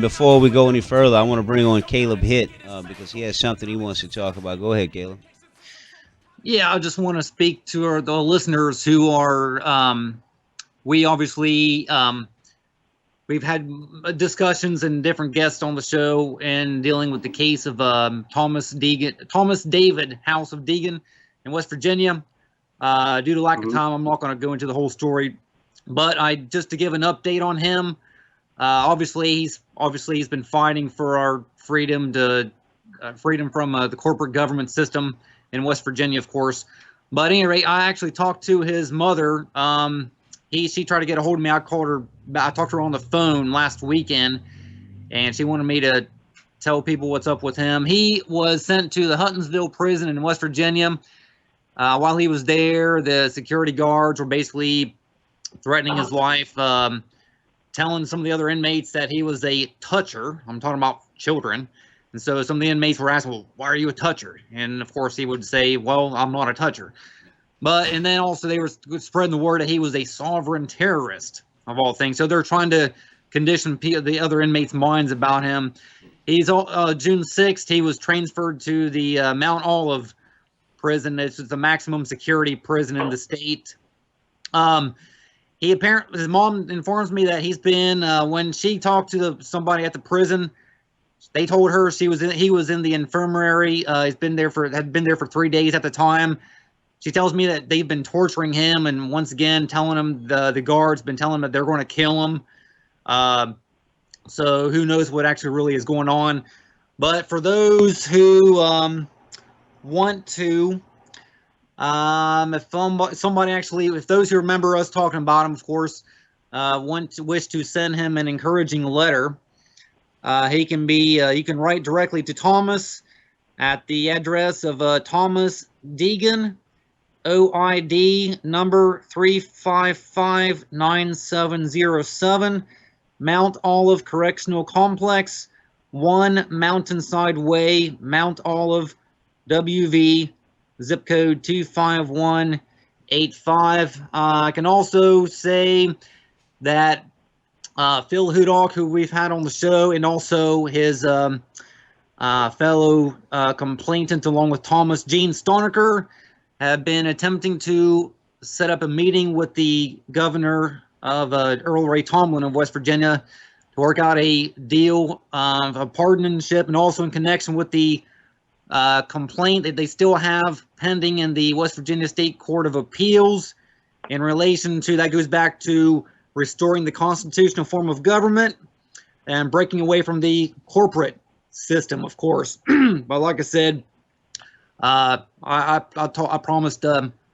Before we go any further, I want to bring on Caleb Hitt because he has something he wants to talk about. Go ahead, Caleb. Yeah, I just want to speak to the listeners who are. We obviously we've had discussions and different guests on the show and dealing with the case of Thomas David House of Deegan in West Virginia. Due to lack of time, I'm not going to go into the whole story, but I just to give an update on him. Obviously he's been fighting for our freedom freedom from the corporate government system in West Virginia, of course. But at any rate, I actually talked to his mother. She tried to get a hold of me. I talked to her on the phone last weekend, and she wanted me to tell people what's up with him. He was sent to the Huttonsville prison in West Virginia. While he was there, the security guards were basically threatening his life, telling some of the other inmates that he was a toucher. I'm talking about children. And so some of the inmates were asking, well, why are you a toucher? And of course he would say, well, I'm not a toucher. And then also they were spreading the word that he was a sovereign terrorist of all things. So they're trying to condition the other inmates' minds about him. He's June 6th, he was transferred to the Mount Olive prison. This is the maximum security prison in the state. His mom informs me that he's been when she talked to somebody at the prison, they told her he was in the infirmary. Had been there for 3 days at the time. She tells me that they've been torturing him and once again telling him the guards been telling him that they're going to kill him. So who knows what actually really is going on. But for those who want to, if those who remember us talking about him, of course, wish to send him an encouraging letter, you can write directly to Thomas at the address of Thomas Deegan, OID number 3559707, Mount Olive Correctional Complex, 1 Mountainside Way, Mount Olive, WV, zip code 25185. I can also say that Phil Hudock, who we've had on the show, and also his fellow complainant, along with Thomas Gene Stonecker, have been attempting to set up a meeting with the governor of Earl Ray Tomblin of West Virginia to work out a deal of a pardonship, and also in connection with the complaint that they still have pending in the West Virginia State Court of Appeals in relation to, that goes back to restoring the constitutional form of government and breaking away from the corporate system, of course. But like I said, I promised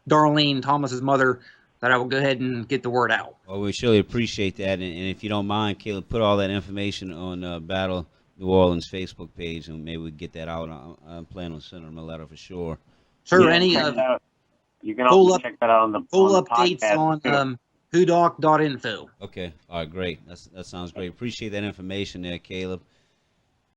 Darlene, Thomas's mother, that I will go ahead and get the word out. Well, we surely appreciate that. And if you don't mind, Caleb, put all that information on Battle New Orleans Facebook page, and maybe we can get that out. I'm planning on sending them a letter for sure. Sure. Yeah, Any you can also check that out on the full on updates podcast, on whodoc.info. Okay. All right. Great. That sounds great. Appreciate that information there, Caleb.